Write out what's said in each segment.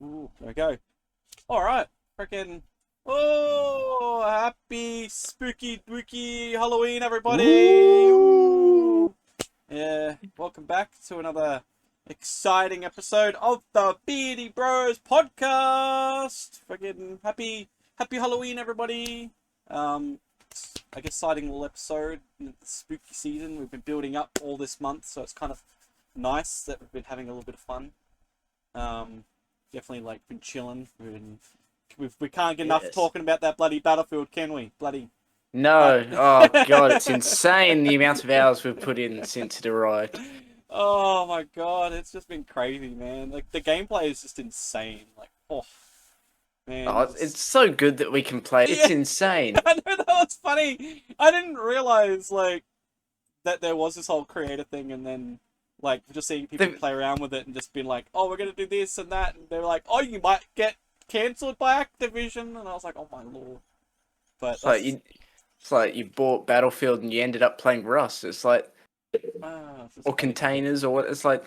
Ooh, there we go. All right, freaking. Oh, happy spooky, spooky Halloween, everybody! Ooh. Ooh. Yeah, welcome back to another exciting episode of the Beardy Bros podcast. Freaking happy Halloween, everybody! I guess exciting little episode in the spooky season. We've been building up all this month, so it's kind of nice that we've been having a little bit of fun. Um, Definitely like been chilling. We can't get enough Yes. talking about that bloody Battlefield, can we? Bloody. Uh, No. Oh God, it's insane the amount of hours we've put in since it arrived. oh my god, it's just been crazy, man. Like the gameplay is just insane. Like, oh man, Oh, it's so good that we can play. yeah, It's insane. I know that was funny. I didn't realize like that there was this whole creator thing, and then like just seeing people The, play around with it and just being like, oh, we're gonna do this and that, and they were like, oh, you might get cancelled by Activision, and I was like, oh my lord. But it's like that's you, it's like you bought Battlefield and you ended up playing Rust. It's like it's just or funny. containers or what. It's like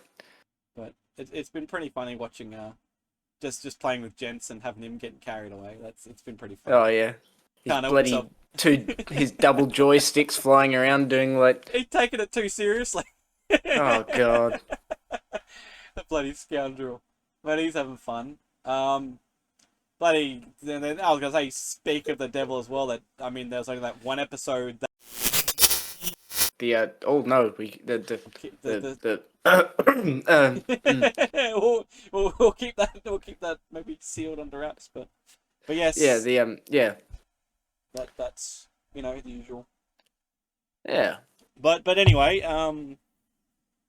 But it's been pretty funny watching just playing with gents and having him getting carried away. It's been pretty funny. oh yeah, his Can't help himself. bloody his double joysticks flying around doing like He's taking it too seriously. oh God. The bloody scoundrel. But he's having fun. Bloody. Then I was gonna say, speak of the devil as well. That I mean, there's only that one episode that The oh no, we the the we'll keep that maybe sealed under wraps. But yeah yes, yeah that's the usual. yeah. But anyway,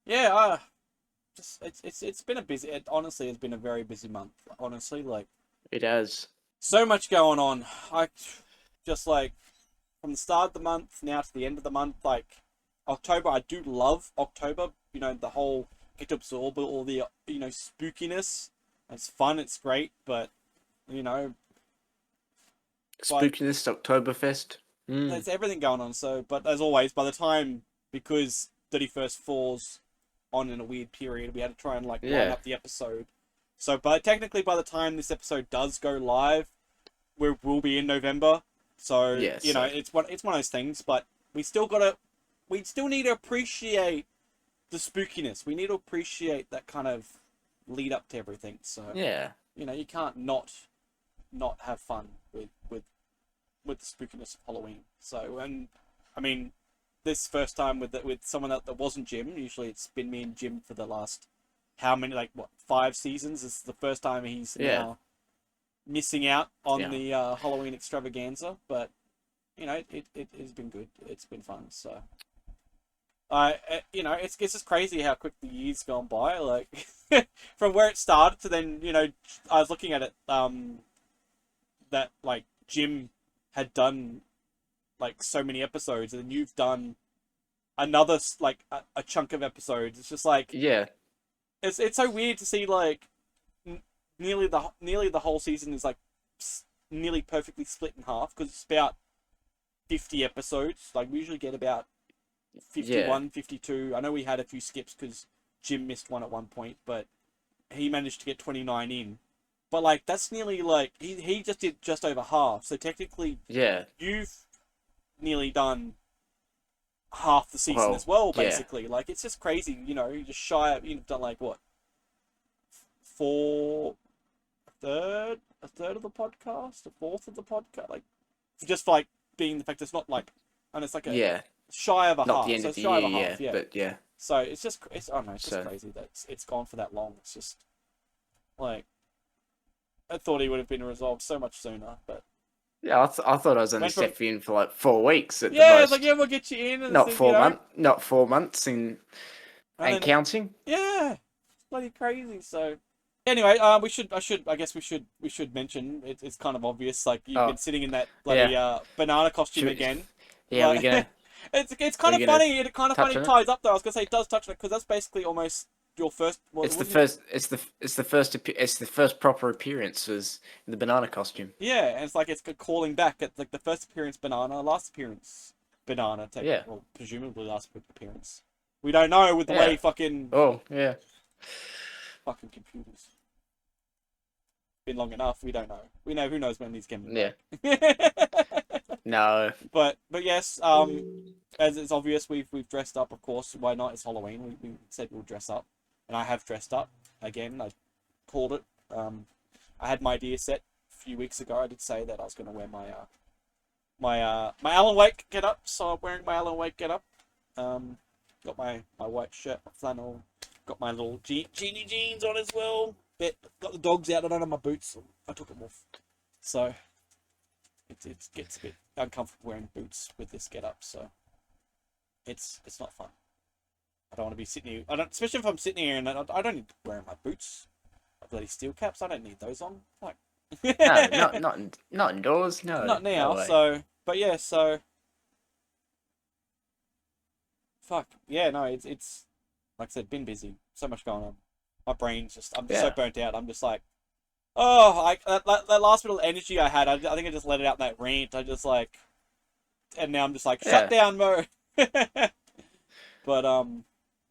yeah, just it's been a busy. It honestly has been a very busy month. Honestly, like It has. so much going on. I just like from the start of the month now to the end of the month. Like October, I do love October. The whole get to absorb all the spookiness. It's fun. It's great, but you know, but Spookiness Oktoberfest. there's everything going on. So, but as always, by the time because 31st falls on in a weird period, we had to try and like line Yeah. up the episode. So, but technically, by the time this episode does go live, we'll be in November. So Yeah. So it's one of those things. But we still need to appreciate the spookiness. We need to appreciate that kind of lead up to everything. So yeah. you can't not have fun with the spookiness of Halloween. So, and I mean, this first time with someone that wasn't Jim. Usually, it's been me and Jim for the last how many, like, what, 5 seasons. This is the first time he's Yeah. now missing out on Yeah. the Halloween extravaganza. But it has been good. It's been fun. So. It's just crazy how quick the years gone by. Like, from where it started to then, I was looking at it, that like Jim had done like so many episodes, and you've done another like a chunk of episodes. It's just like Yeah. it's so weird to see like nearly the whole season is like nearly perfectly split in half because it's about 50 episodes. Like we usually get about Yeah. 51, 52. I know we had a few skips because Jim missed one at one point, but he managed to get 29 in. But like that's nearly like he just did just over half. So technically Yeah. you've nearly done half the season Well. as well, Yeah. basically. Like it's just crazy, you just shy of you've done like what? Four a third of the podcast, a fourth of the podcast, like just like being the fact it's not like and it's like a Yeah. shy of a Not the half. end So of it's the shy of year. a Yeah. half, yeah. But yeah. So I don't know, it's just So crazy that it's gone for that long. It's just like I thought he would have been resolved so much sooner, but yeah. I thought I was only went from stepping in for like 4 weeks at the yeah, it's like most. yeah, we'll get you in and Not think, 4 month. Not 4 months in and and then counting. yeah, it's bloody crazy. So anyway, I guess we should mention it's kind of obvious. Like you've Oh been sitting in that bloody yeah. banana costume Should we, again. yeah. We're Like gonna. it's Are kind we of gonna funny. It kind of touch funny on it? ties up though. I was gonna say it does touch on it because that's basically almost your first. Well, it It's the wasn't. first. It's the first proper appearance was in the banana costume. Yeah, and it's like it's calling back at like the first appearance banana, last appearance banana. Yeah. Well, presumably last appearance. We don't know with the way Yeah. fucking Oh yeah. computers. been long enough. We don't know. We know who knows when he's coming Yeah. back. No. But yes, as it's obvious, we've dressed up. Of course, why not? It's Halloween. We said we'll dress up, and I have dressed up again. I called it. I had my idea set a few weeks ago. I did say that I was going to wear my Alan Wake get up, so I'm wearing my Alan Wake get up. Got my white shirt, my flannel. Got my little genie jeans on as well. Got the dogs out. I don't have my boots. I took them off. So it gets a bit uncomfortable wearing boots with this get up. So it's not fun. I don't want to be sitting here. Especially if I'm sitting here and I don't need to wear my boots. My bloody steel caps. I don't need those on. Like No, not indoors. No. not now. No way. So, but yeah. So fuck yeah. No, it's like I said, been busy. So much going on. My brain's just. I'm just so burnt out. I'm just like, oh, that last bit of energy I had. I think I just let it out in that rant. I just like, and now I'm just like, shut down, Mo. But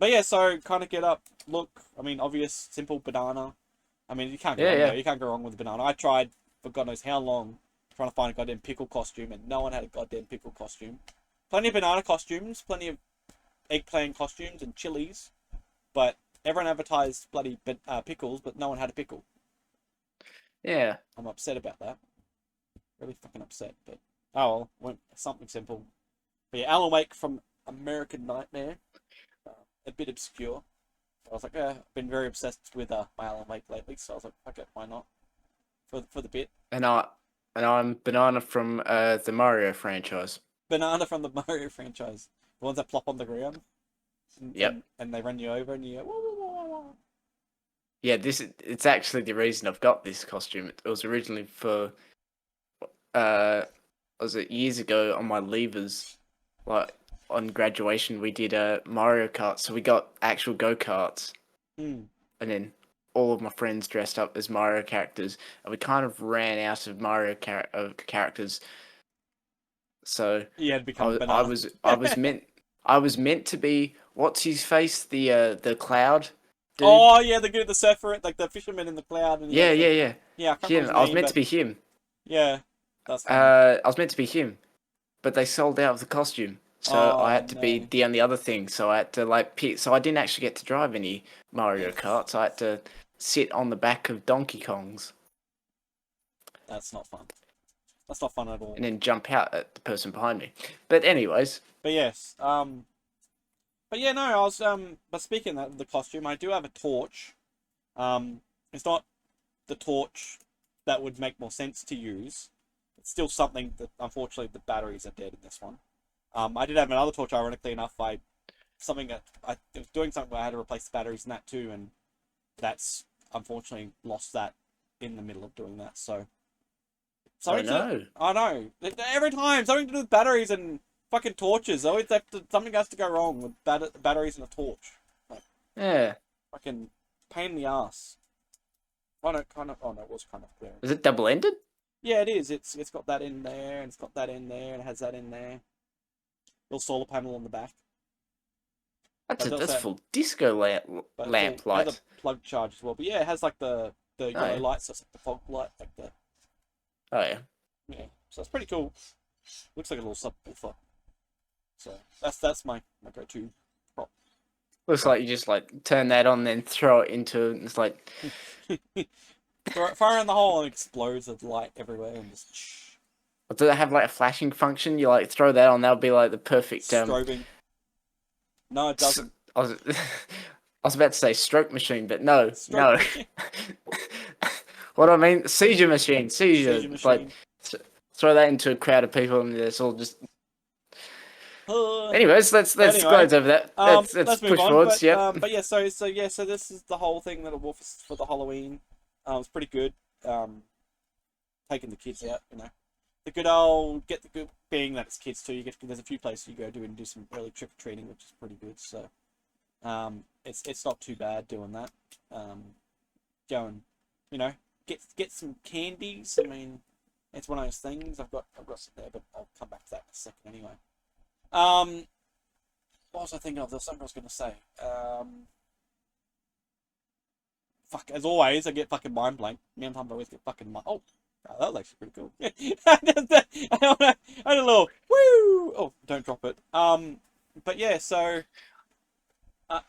yeah. So kind of get up. Look, I mean, obvious, simple banana. I mean, you can't go wrong there. You can't go wrong with a banana. I tried for God knows how long trying to find a goddamn pickle costume, and no one had a goddamn pickle costume. Plenty of banana costumes, plenty of eggplant costumes and chilies, but everyone advertised bloody pickles, but no one had a pickle. Yeah. I'm upset about that. Really fucking upset, but oh well, went something simple. But yeah, Alan Wake from American Nightmare. A bit obscure. I was like, I've been very obsessed with my Alan Wake lately, so I was like, okay, why not? For the bit. And I'm Banana from the Mario franchise. Banana from the Mario franchise. The ones that plop on the ground. Yep. And they run you over and you go, whoa, whoa, whoa, whoa. Yeah, it's actually the reason I've got this costume. It was originally for was it years ago on my levers, like on graduation we did Mario Kart, so we got actual go-karts. And then all of my friends dressed up as Mario characters, and we kind of ran out of Mario characters. So you had become Banana. I was meant to be what's his face, the cloud dude. Oh yeah, the surfer, like the fisherman in the cloud. And Yeah. Yeah, I can't remember his I was name, meant to be him. Yeah, that's funny. I was meant to be him, but they sold out of the costume, so I had to be the only other thing. So I had to like pick. So I didn't actually get to drive any Mario Karts. I had to sit on the back of Donkey Kongs. That's not fun. That's not fun at all. And then jump out at the person behind me. But anyways. But yes, but yeah, no, I was but speaking of the costume, I do have a torch. It's not the torch that would make more sense to use. It's still something that unfortunately the batteries are dead in this one. I did have another torch, ironically enough. I was doing something where I had to replace the batteries in that too, and that's unfortunately lost that in the middle of doing that. So I know. Every time something to do with batteries and fucking torches, always something has to go wrong with batteries and a torch. Like, yeah. Fucking pain in the ass. Oh no, it was kind of clear. Is it double-ended? Yeah, it is. It's got that in there, and it's got that in there, and it has that in there. Little solar panel on the back. That's full disco lamp light. It has a plug charge as well. But yeah, it has like the yellow light, so it's like the fog light, like the. Oh yeah. Yeah, so it's pretty cool. Looks like a little subwoofer. So that's my go-to prop. Looks like you just like turn that on, then throw it into. It's like. Fire in the hole and it explodes with light everywhere and just. Or do they have like a flashing function? You like throw that on, that would be like the perfect. Strobing. No, it doesn't. I was about to say stroke machine, but no. What I mean, seizure machine. Like throw that into a crowd of people and it's all just. Anyways, let's close over that. Let's push forwards. But yeah, so this is the whole thing that I wore for the Halloween. It's pretty good. Taking the kids out, the good old get the good being that it's kids too. There's a few places you go to and do some early trick or treating, which is pretty good. So, it's not too bad doing that. Go and get some candies. I mean, it's one of those things. I've got some there, but I'll come back to that in a second anyway. What was I thinking of? There was something I was going to say. fuck, as always, I get fucking mind blank. Me and Tom always get fucking mind. Oh, that was actually pretty cool. I had a little woo. Oh, don't drop it. But yeah, so. I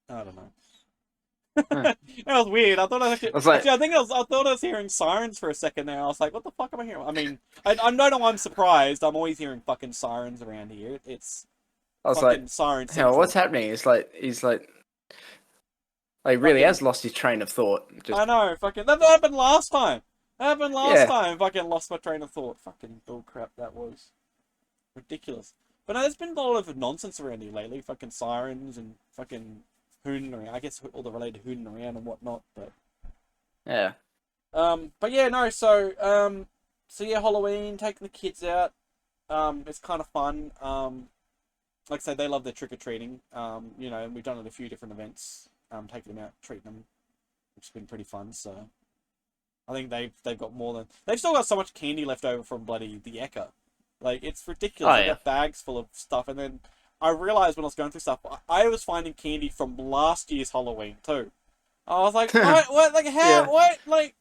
don't know. Huh. That was weird. I thought I I was like, actually, I thought I was hearing sirens for a second there. I was like, what the fuck am I hearing? I mean, I know I'm surprised. I'm always hearing fucking sirens around here. It's I was fucking like, siren hell, central. what's happening? It's like he's like really Fucking, has lost his train of thought. Just I know. Fucking that happened last time. That happened last yeah, time. Fucking lost my train of thought. Fucking bull crap. That was ridiculous. But no, there's been a lot of nonsense around here lately. Fucking sirens and fucking hooning around. I guess all the related hooning around and whatnot. But yeah. But yeah, no, so yeah, Halloween, taking the kids out, it's kind of fun. Like I said, they love their trick-or-treating, you know, and we've done it at a few different events, taking them out, treating them, which has been pretty fun, so I think they've got more than, they've still got so much candy left over from bloody the Ekka. Like, it's ridiculous. Oh They yeah. got bags full of stuff, and then I realized when I was going through stuff, I was finding candy from last year's Halloween, too. I was like, what, like, how, Yeah. what, like,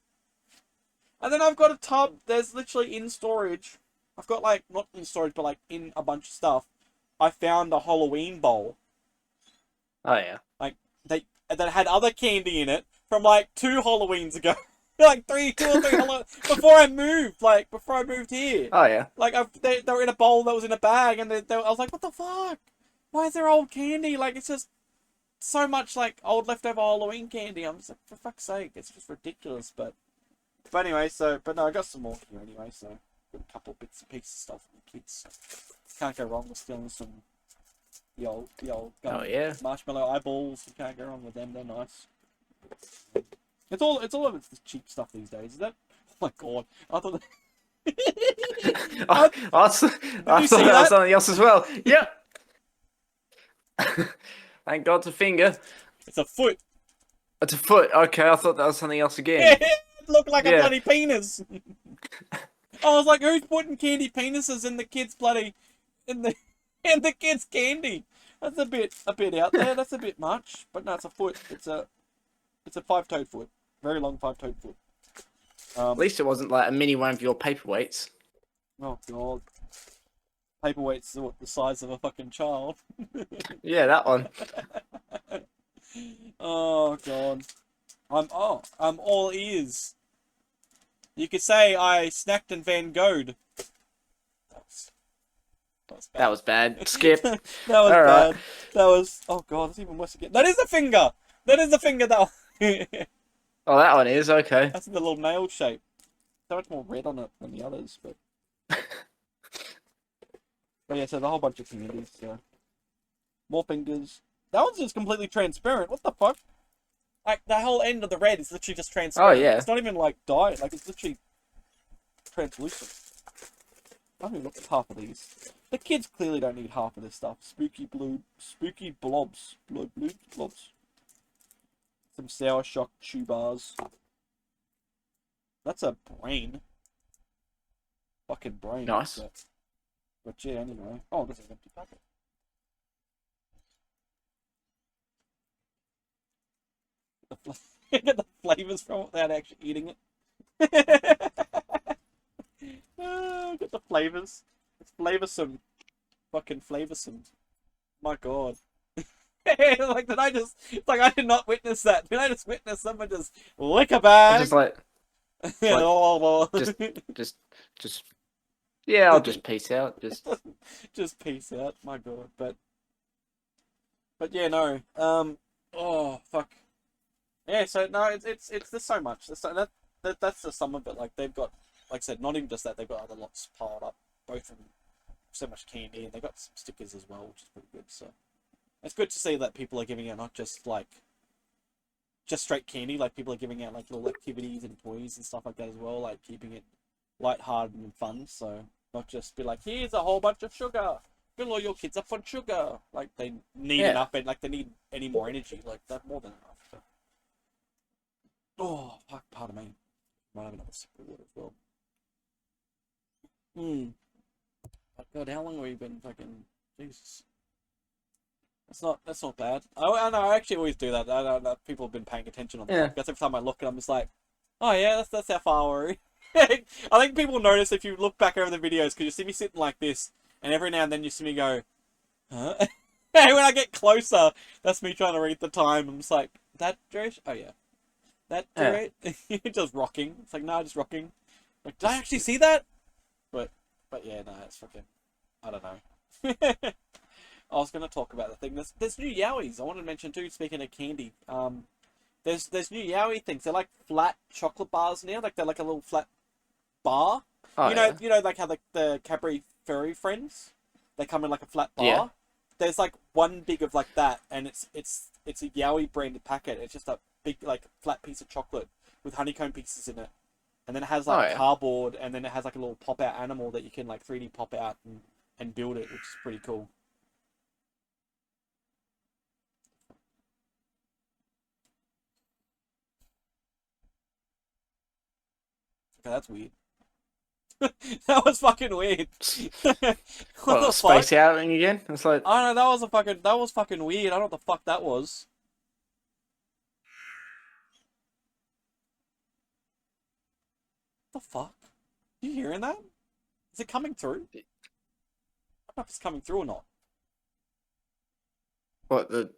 and then I've got a tub. There's literally in storage. I've got like not in storage, but like in a bunch of stuff. I found a Halloween bowl. Oh yeah. Like that had other candy in it from like 2 Halloweens ago, like 2 or 3 Halloween before I moved. Like before I moved here. Oh yeah. Like they were in a bowl that was in a bag, and I was like, what the fuck? Why is there old candy? Like it's just so much like old leftover Halloween candy. I'm just like, for fuck's sake, it's just ridiculous. But anyway, but no, I got some more here anyway, so got a couple bits and pieces of stuff for the kids. Can't go wrong with stealing some the old Oh yeah. marshmallow eyeballs. You can't go wrong with them. They're nice. It's all of it's the cheap stuff these days. Is that? Oh my god! I thought. I thought you see that was that? something else as well. Yep. Thank God it's a finger. It's a foot. It's a foot. Okay, I thought that was something else again. It looked like a Yeah. bloody penis. I was like, who's putting candy penises in the kids' bloody in the kids' candy? That's a bit out there. That's a bit much. But no, it's a foot. It's a 5-toed foot. Very long 5-toed foot. At least it wasn't like a mini one of your paperweights. Oh god. Paperweight's the size of a fucking child. Yeah, that one. Oh god. I'm all ears. You could say I snacked and Van Gogh'd. That was bad. Skip. That was All bad. right. That was, oh god, it's even worse again. That is a finger. That is a finger. Oh, that one is okay. That's the little nail shape. So much more red on it than the others, but yeah. So the whole bunch of candies. More fingers. That one's just completely transparent. What the fuck? Like the whole end of the red is literally just transparent. Oh, yeah. It's not even like dyed. Like it's literally translucent. I haven't even looked at half of these. The kids clearly don't need half of this stuff. Spooky blobs. Blobs. Some sour shock chew bars. That's a brain. Fucking brain. Nice. But yeah, anyway. Oh, this is an empty packet. Get the flavors from it without actually eating it. Get the flavors. It's flavorsome. Fucking flavorsome. My god. Like, it's like I did not witness that. Did I just witness someone just lick a I'm bag? just like, just, yeah, I'll just peace out. Just peace out. My god. But yeah, no. Oh fuck. Yeah. So no, it's there's so much. That's the sum of it. Like they've got, like I said, not even just that. They've got other lots piled up. Both of them, so much candy, and they got some stickers as well, which is pretty good. So it's good to see that people are giving out not just just straight candy. Like people are giving out like little activities and toys and stuff like that as well. Like keeping it lighthearted and fun. So not just be like, here's a whole bunch of sugar. Fill all your kids up on sugar. Like they need enough, and like they need any more energy. Like that's more than enough. So. Oh fuck! Pardon me. Might have another sip of water as well. God, how long have we been fucking... Jesus. That's not bad. I know, I actually always do that. I know that people have been paying attention on the podcast. Every time I look, and I'm just like, oh yeah, that's how far we're... I think people notice if you look back over the videos, because you see me sitting like this, and every now and then you see me go, huh? And when I get closer, that's me trying to read the time. I'm just like, that duration? Oh yeah. That duration? Just rocking. It's like, no, just rocking. Like, did I actually see that? But yeah, no, it's fucking... I don't know. I was going to talk about the thing. There's new Yowies. I wanted to mention too, speaking of candy. There's new Yowie things. They're like flat chocolate bars now. Like they're like a little flat bar. Oh, you know, like how the Cadbury Furry Friends, they come in like a flat bar. Yeah. There's like one big of like that, and it's a Yowie branded packet. It's just a big like flat piece of chocolate with honeycomb pieces in it, and then it has like cardboard, and then it has like a little pop out animal that you can like 3D pop out and build it, which is pretty cool. Okay, that's weird. That was fucking weird. What the space fuck? outing again? It's like, I don't know, that was fucking weird. I don't know what the fuck that was. What the fuck? Are you hearing that? Is it coming through? I don't know if it's coming through or not. What the?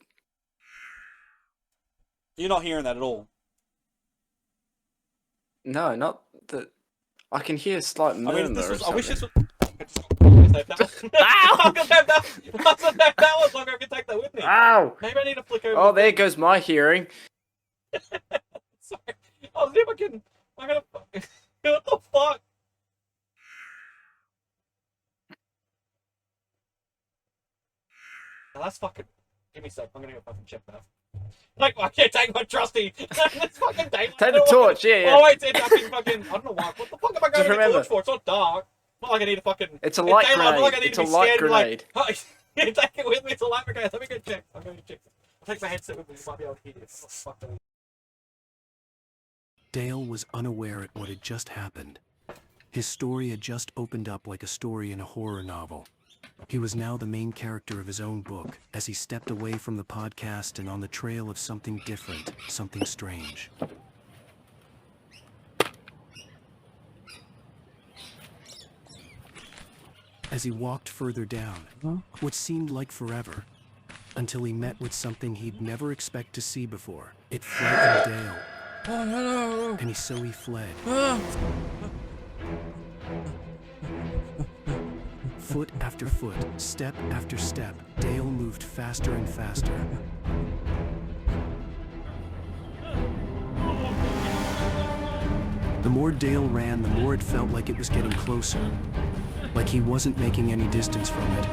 You're not hearing that at all. No, not the. I can hear a slight murmur. I wish this was. Ow! That was longer. I can take that with me. Ow! Maybe I need to flick over. Oh, there goes my hearing. Sorry. I was never kidding. I'm gonna. What the fuck? Oh, that's fucking. Give me a sec. I'm gonna go fucking check that. Like, I can't take my trusty. It's fucking daylight. Take the torch, yeah. Oh, wait, it's fucking. I don't know why. What the fuck am I going to the torch for? It's not dark. Not like I need a fucking. It's a light grenade. Like I need it's to be a light scared, grenade. Like, take it with me. It's a light grenade. Let me go check. I'm going to check. I'll take my headset with me. You might be able to hear it. Dale was unaware at what had just happened. His story had just opened up like a story in a horror novel. He was now the main character of his own book, as he stepped away from the podcast and on the trail of something different, something strange. As he walked further down, what seemed like forever, until he met with something he'd never expect to see before. It frightened Dale. Oh, no. And so he fled. Foot after foot, step after step, Dale moved faster and faster. The more Dale ran, the more it felt like it was getting closer, like he wasn't making any distance from it.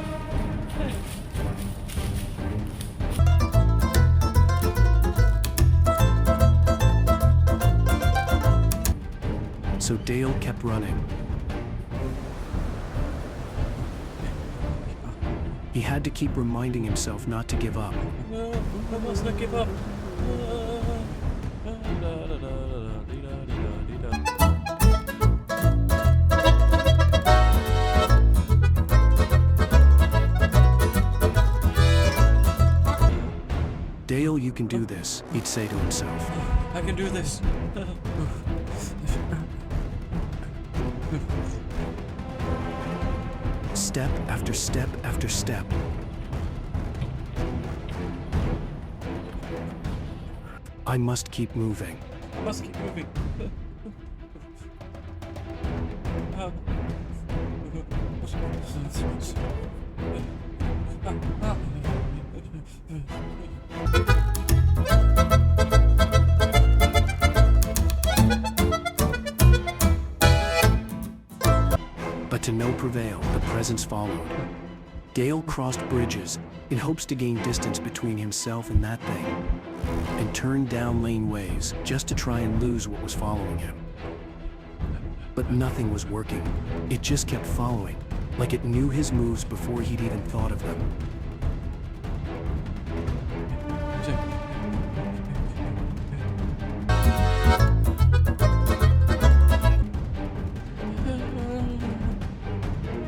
So Dale kept running. He had to keep reminding himself not to give up. No, I must not give up. Dale, you can do this, he'd say to himself. I can do this. Step after step after step. I must keep moving. I must keep moving. But to no prevail, the presence followed. Dale crossed bridges in hopes to gain distance between himself and that thing, and turned down laneways just to try and lose what was following him. But nothing was working. It just kept following, like it knew his moves before he'd even thought of them.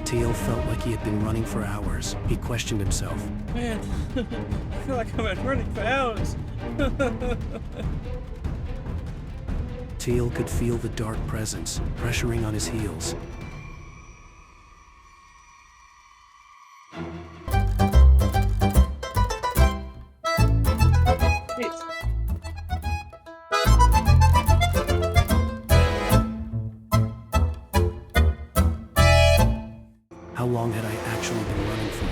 Dale felt like he had had been running for hours, he questioned himself. Man, I feel like I've been running for hours. Teal could feel the dark presence pressuring on his heels. How long had I actually been running for?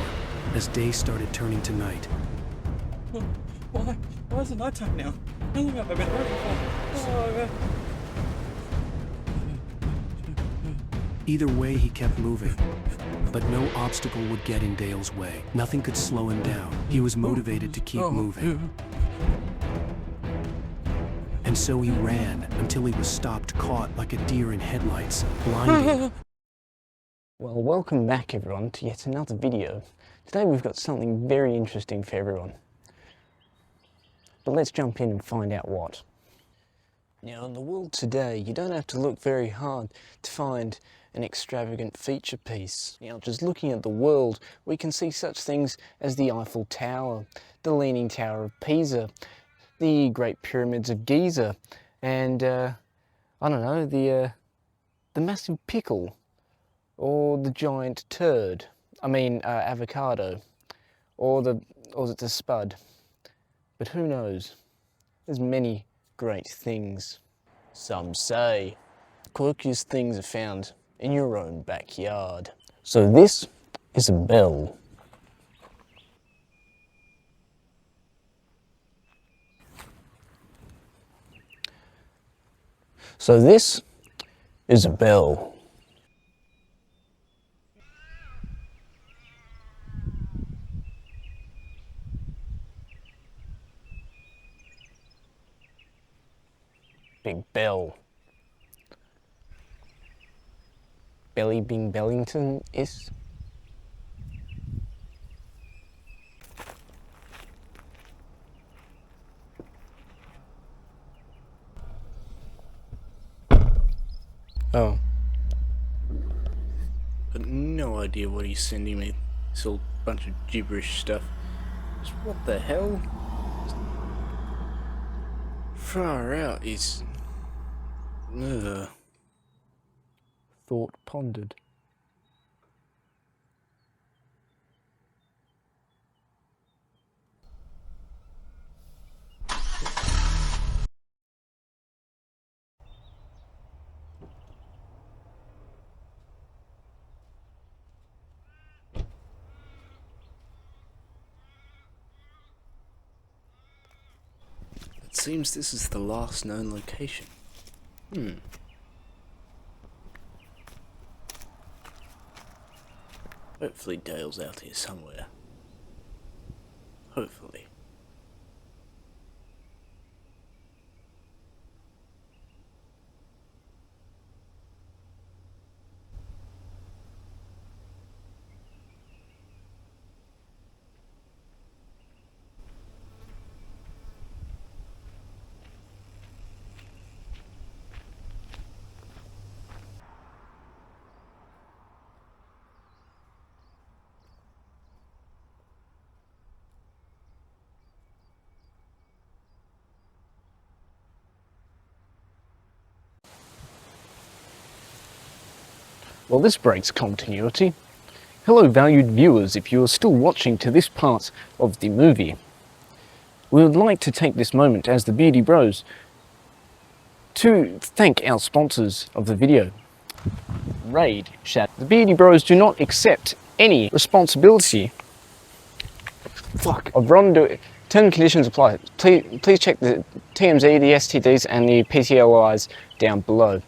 As day started turning to night. Why is it nighttime now? How long have I been running for? Oh, Either way, he kept moving. But no obstacle would get in Dale's way. Nothing could slow him down. He was motivated to keep moving. And so he ran until he was stopped, caught like a deer in headlights, blinding. Well, welcome back everyone to yet another video. Today we've got something very interesting for everyone. But let's jump in and find out what. Now in the world today, you don't have to look very hard to find an extravagant feature piece. Now just looking at the world, we can see such things as the Eiffel Tower, the Leaning Tower of Pisa, the Great Pyramids of Giza, and I don't know, the massive pickle, or the giant turd, avocado, or is it the spud? But who knows? There's many great things. Some say quirkiest things are found in your own backyard. So this is a bell. So this is a bell. Big bell. Belly Bing Bellington is. Oh. But no idea what he's sending me. It's all a bunch of gibberish stuff. Just what the hell? Far out is... Ugh. Thought pondered. It seems this is the last known location. Hopefully Dale's out here somewhere. Hopefully. Well, this breaks continuity. Hello valued viewers, if you are still watching to this part of the movie. We would like to take this moment as the Beardy Bros to thank our sponsors of the video. Raid Chat. The Beardy Bros do not accept any responsibility of wrongdoing. Terms and conditions apply. Please check the TMZ, the STDs and the PTLIs down below.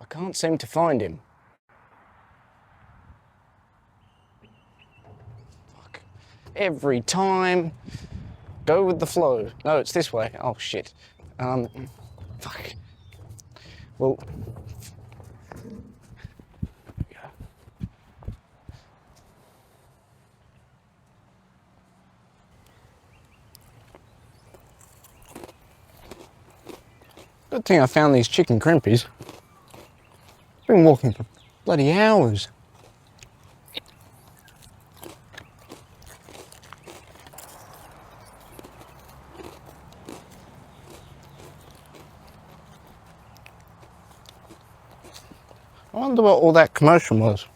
I can't seem to find him. Fuck. Every time. Go with the flow. No, it's this way. Oh shit. Fuck. Well. Good thing I found these chicken crimpies. I've been walking for bloody hours. I wonder what all that commotion was.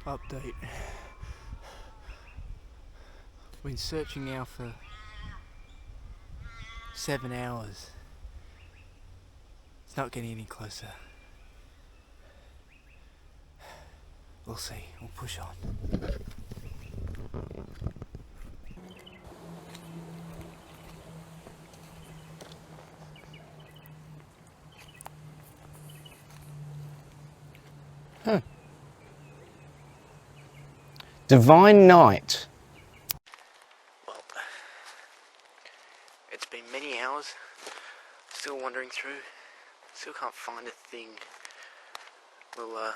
Update. Been searching now for 7 hours. It's not getting any closer. We'll see. We'll push on. Huh. Divine Night. Well, it's been many hours. Still wandering through. Still can't find a thing. We'll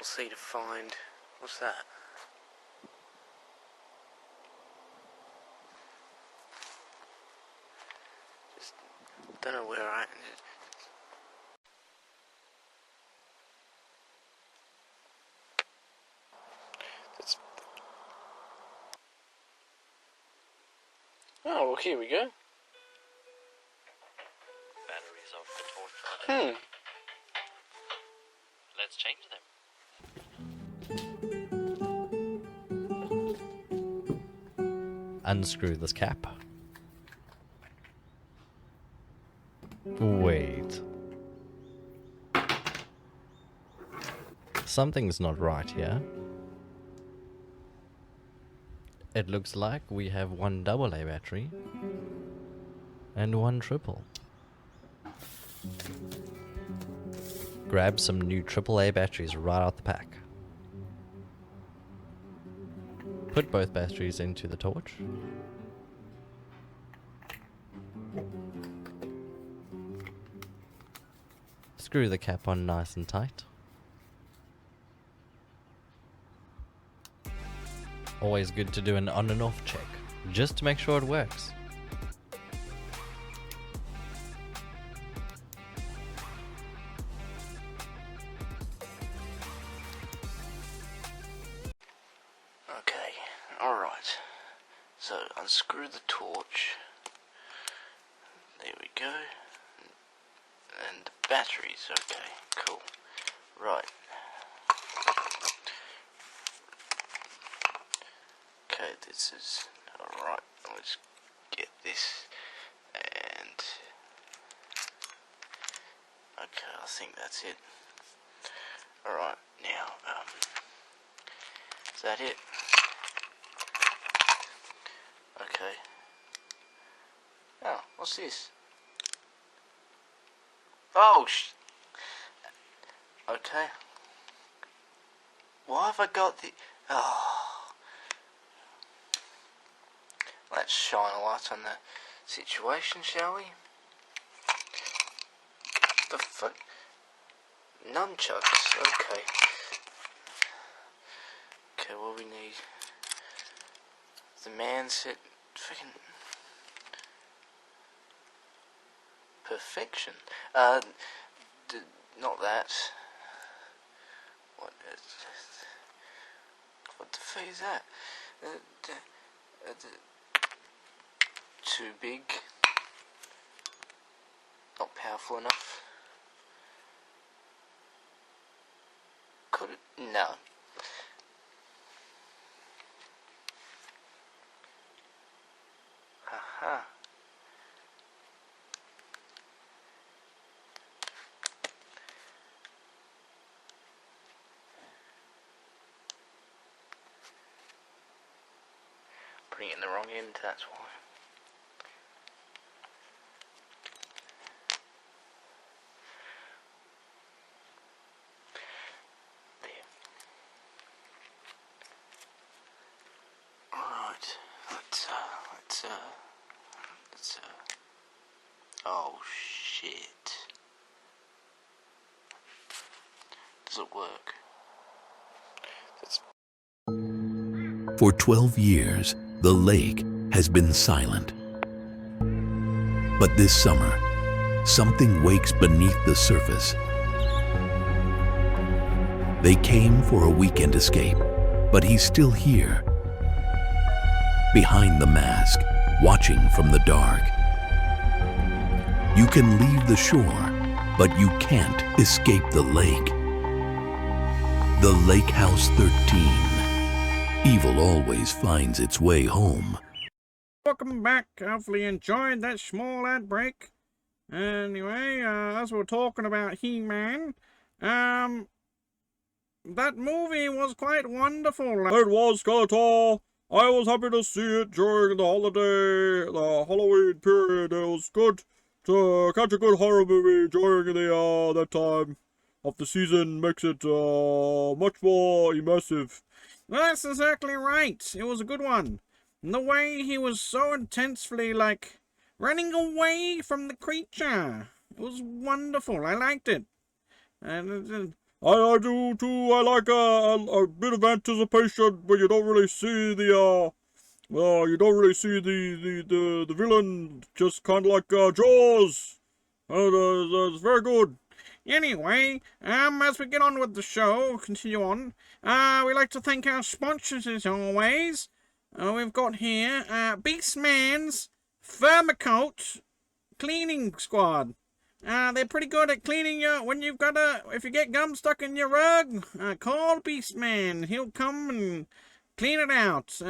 see to find. What's that? Just don't know where I am. Oh, well, here we go. Batteries of the torch are dead. Let's change them. Unscrew this cap. Wait. Something's not right here. It looks like we have one AA battery and one triple. Grab some new AAA batteries right out the pack. Put both batteries into the torch. Screw the cap on nice and tight. Always good to do an on and off check, just to make sure it works. Okay, alright. So, unscrew the torch. There we go. And the batteries, okay, cool. Right. Okay, this is alright. Let's get this and okay, I think that's it. Alright, now is that it? Okay. Oh, what's this? Oh okay. Why have I got the let's shine a light on the situation, shall we? The fuck? Nunchucks, okay. Okay, what we need? The man set, freaking perfection. Not that. What the fuck is that? Too big. Not powerful enough. Could it? No. Aha. Putting it in the wrong end, that's why. Oh shit. Does it work? For 12 years, the lake has been silent. But this summer, something wakes beneath the surface. They came for a weekend escape, but he's still here. Behind the mask, watching from the dark. You can leave the shore, but you can't escape the lake. The Lake House 13. Evil always finds its way home. Welcome back. Hopefully you enjoyed that small ad break. Anyway, as we're talking about He-Man, that movie was quite wonderful. It was, Skeletor. I was happy to see it during the Halloween period. It was good to catch a good horror movie during that time of the season. Makes it much more immersive. That's exactly right. It was a good one. And the way he was so intensely, like, running away from the creature. It was wonderful. I liked it. And I do too. I like a bit of anticipation when you don't really see the villain, just kind of like Jaws. It's very good. Anyway, as we get on with the show, continue on, we'd like to thank our sponsors as always. We've got here, Beastman's Thermocoat Cleaning Squad. They're pretty good at cleaning if you get gum stuck in your rug, call Beastman. He'll come and clean it out.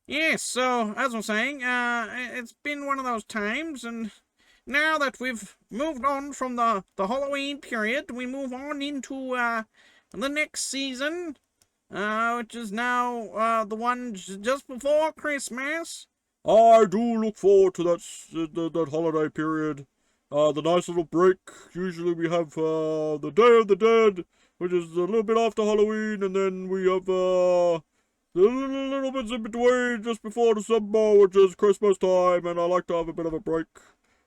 Yes, so, as I'm saying, it's been one of those times, and now that we've moved on from the Halloween period, we move on into the next season, which is now the one just before Christmas. I do look forward to that holiday period. The nice little break. Usually we have the Day of the Dead, which is a little bit after Halloween, and then we have the little bits in between just before December, which is Christmas time, and I like to have a bit of a break.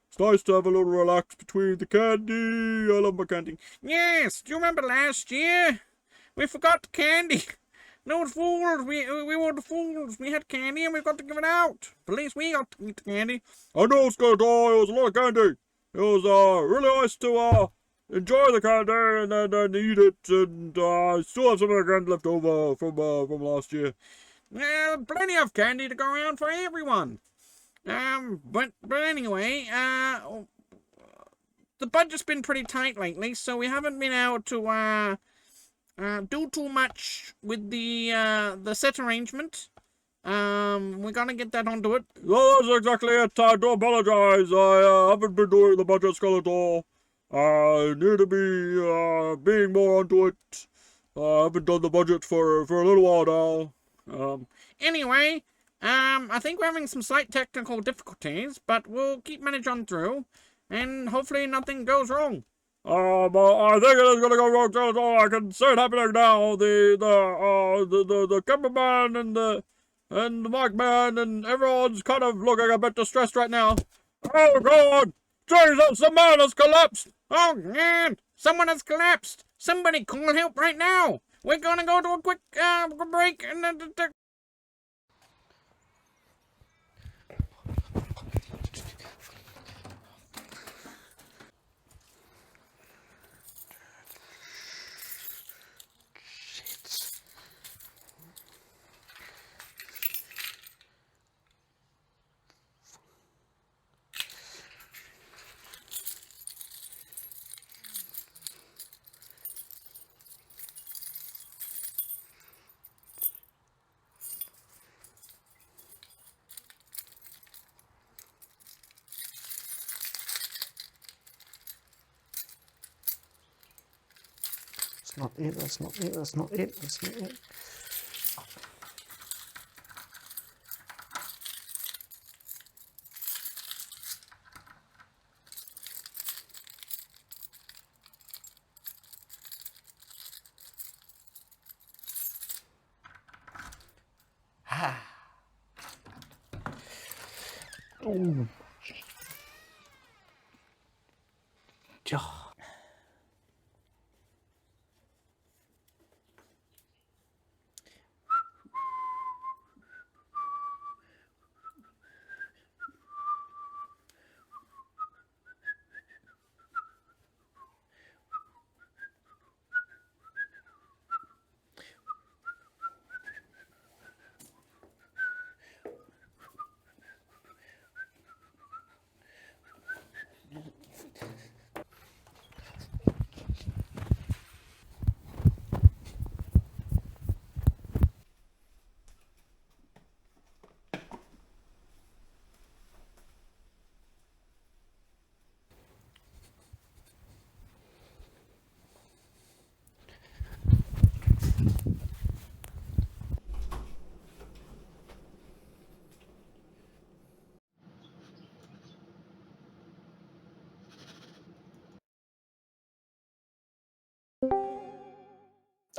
It's nice to have a little relax between the candy. I love my candy. Yes, do you remember last year? We forgot the candy. No fools, we were the fools. We had candy and we got to give it out. At least we got to eat the candy. I know, Skeletor, it was a lot of candy. It was really nice to enjoy the candy and then eat it, and I still have some of the candy left over from last year. Plenty of candy to go around for everyone. But anyway, the budget's been pretty tight lately, so we haven't been able to do too much with the set arrangement. We're gonna get that onto it. Oh, that's exactly it. I do apologize. I haven't been doing the budget, Skeletor. I need to be being more onto it. I haven't done the budget for a little while now. Anyway, I think we're having some slight technical difficulties, but we'll keep managing on through, and hopefully nothing goes wrong. I think it is gonna go wrong, Skeletor. I can see it happening now. The cameraman and the mic man and everyone's kind of looking a bit distressed right now. Oh God! Jesus, the man has collapsed! Oh, man! Someone has collapsed! Somebody call help right now! We're gonna go to a quick break and That's not it, that's not it, that's not it, that's not it. Oh.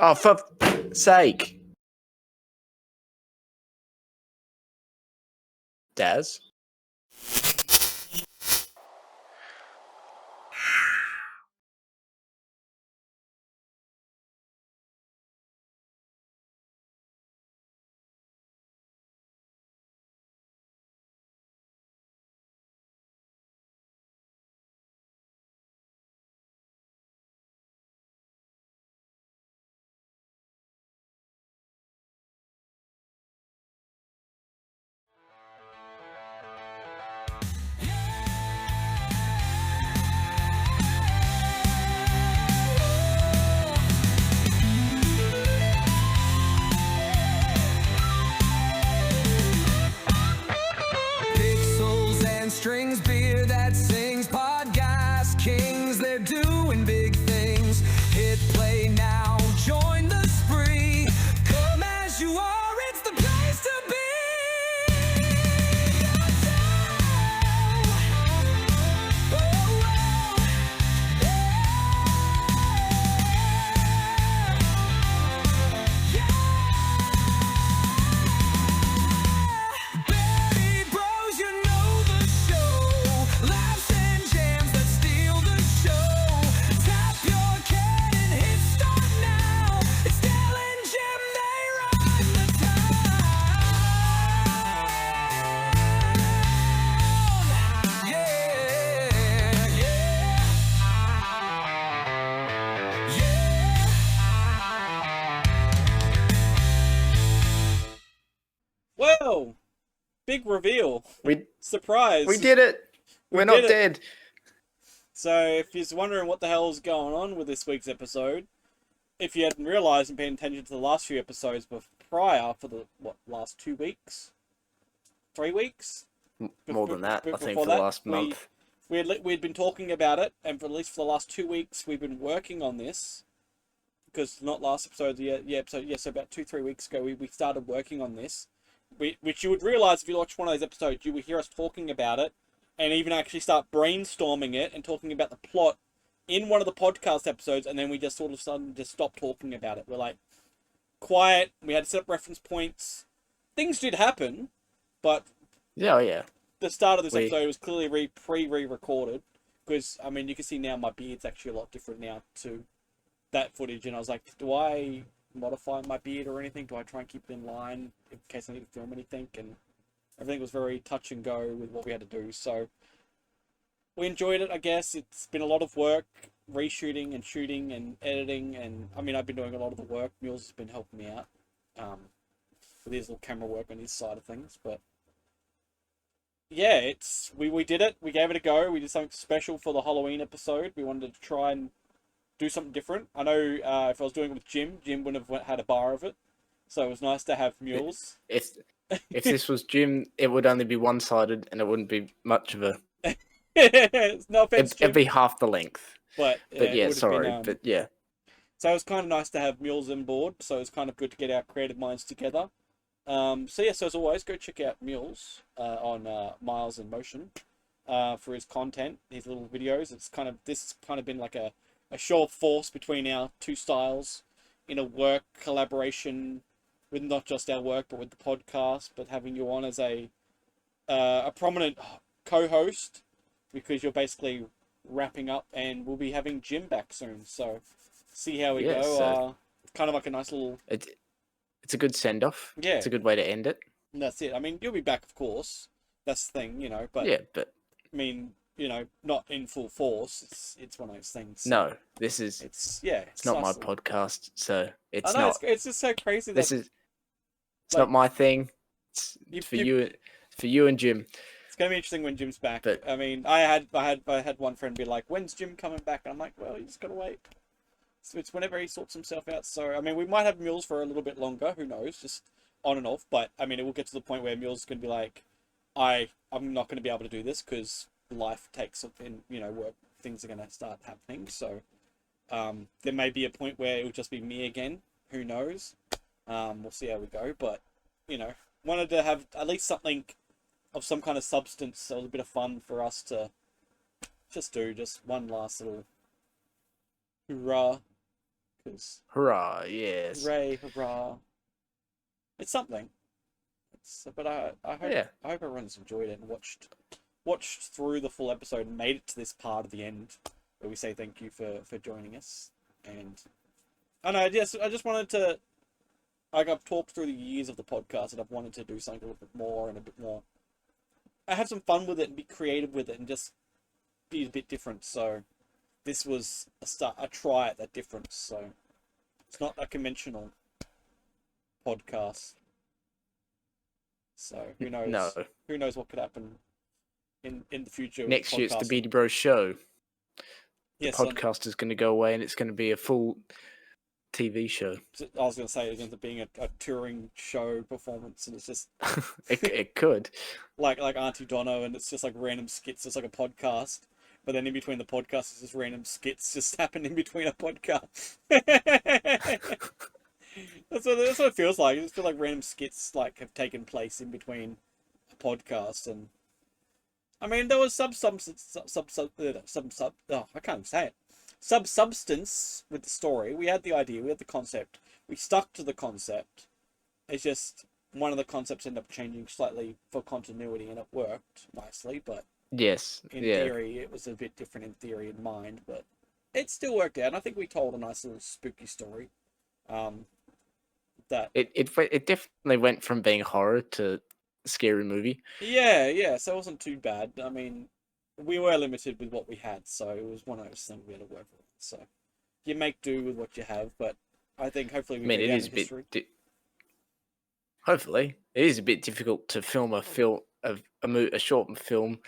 Oh, for sake. Daz? Pixels and strings, beer that sings, podcast kings, they're doing big things. Hit play now, join the spree. Come as you are, it's the place to be. Beardy Bros, you know the show. Laughs and jams that steal the show. Tap your can and hit start now. It's Dale and Jim, they run the town. Yeah, Whoa! Big reveal. We Surprise. did it. We're not did it. dead. So, if you're wondering what the hell's going on with this week's episode, if you hadn't realised and paid attention to the last few episodes prior for the, last 2 weeks? 3 weeks? More than that, I think, Before for the that, last month. We'd been talking about it, and for at least for the last 2 weeks, we've been working on this. Because not last episode, so about 2-3 weeks ago, we started working on this. Which you would realise if you watched one of those episodes, you would hear us talking about it, and even actually start brainstorming it and talking about the plot in one of the podcast episodes, and then we just sort of suddenly just stopped talking about it. We're like, quiet, we had to set up reference points. Things did happen, but Yeah, oh yeah. the start of this episode was clearly pre-recorded. because I mean, you can see now my beard's actually a lot different now to that footage, and I was like, do I modify my beard or anything? Do I try and keep it in line in case I need to film anything? And everything was very touch and go with what we had to do. So we enjoyed it, I guess. It's been a lot of work, reshooting and shooting and editing, and I mean, I've been doing a lot of the work. Mules has been helping me out with his little camera work on his side of things, but yeah, we did it. We gave it a go. We did something special for the Halloween episode. We wanted to try and do something different. I know if I was doing it with Jim wouldn't have had a bar of it, so it was nice to have Mules. If this was Jim, it would only be one-sided, and it wouldn't be much of a. No offense, Jim. It'd be half the length. But yeah, it sorry, been, but yeah. So it was kind of nice to have Mules on board. So it's kind of good to get our creative minds together. So yeah, so as always, go check out Mules on Miles in Motion for his content, his little videos. This has kind of been like a show of force between our two styles in a work collaboration with not just our work but with the podcast, but having you on as a prominent co-host, because you're basically wrapping up, and we'll be having Jim back soon. So see how we go. Kind of like a nice little. It's a good send-off. Yeah, it's a good way to end it. And that's it. I mean, you'll be back, of course. That's the thing, you know. But yeah, but I mean, you know, not in full force. It's one of those things. No, this is. It's not nice my podcast, so it's I know, not. It's just so crazy. It's like, not my thing. It's for you and Jim. It's gonna be interesting when Jim's back. But I mean, I had one friend be like, "When's Jim coming back?" And I'm like, "Well, you just gotta wait." So it's whenever he sorts himself out. So I mean, we might have Mules for a little bit longer. Who knows? Just on and off. But I mean, it will get to the point where Mules is gonna be like, I'm not gonna be able to do this because life takes, and you know, work things are gonna start happening. So there may be a point where it'll just be me again. Who knows? We'll see how we go. But you know, wanted to have at least something of some kind of substance, so it was a bit of fun for us to just one last little hurrah. Hurrah, yes. Hooray, hurrah. It's something. But I hope everyone's enjoyed it and watched through the full episode and made it to this part of the end where we say thank you for joining us. And I know, I just wanted to, like, I've talked through the years of the podcast and I've wanted to do something a little bit more and a bit more. I have some fun with it and be creative with it and just be a bit different. So this was a try at that difference. So it's not a conventional podcast. So who knows? No. Who knows what could happen in the future? Next year it's the Beardy Bros show. The Yes, podcast is going to go away and it's going to be a full TV show. I was going to say it ends up being a touring show performance, and it's just it could. like Auntie Donna, and it's just like random skits. It's like a podcast, but then in between the podcast, it's just random skits just happen in between a podcast. That's what it feels like. It just feels like random skits like have taken place in between a podcast, and I mean there was I can't even say it. Substance with the story. We had the idea, we had the concept, we stuck to the concept. It's just one of the concepts ended up changing slightly for continuity, and it worked nicely. But yes, in theory, it was a bit different in theory and mind, but it still worked out. And I think we told a nice little spooky story. That it definitely went from being horror to scary movie. Yeah. So it wasn't too bad. I mean, we were limited with what we had, so it was one of those things we had to work with. So you make do with what you have, but I think hopefully we it is a bit. Hopefully, it is a bit difficult to film a short film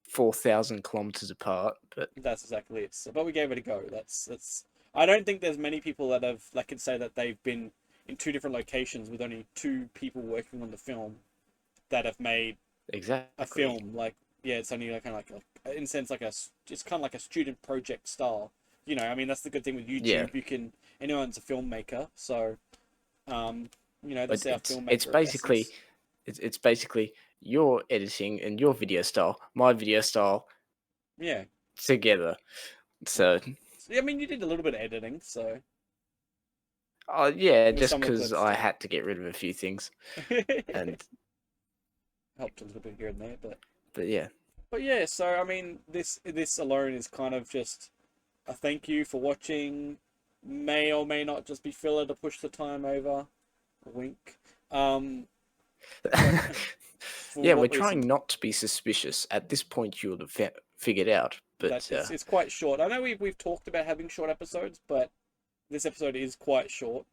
4,000 kilometers apart, but that's exactly it. So, but we gave it a go. That's. I don't think there's many people that can say that they've been in two different locations with only two people working on the film that have made a film. Like, yeah, it's only like kind of like in a sense it's kind of like a student project style. You know, I mean that's the good thing with YouTube. Yeah. Anyone's a filmmaker, so you know that's our filmmaker. It's basically your editing and your video style, my video style. Yeah. Together, so. I mean, you did a little bit of editing, so. Oh yeah, just because I had to get rid of a few things, and helped a little bit here and there, but yeah. But yeah, so I mean, this alone is kind of just a thank you for watching. May or may not just be filler to push the time over. Wink. For Yeah, what we're reason? trying not to be suspicious. At this point, you would have figured out. That But it's quite short. I know we've talked about having short episodes, but this episode is quite short,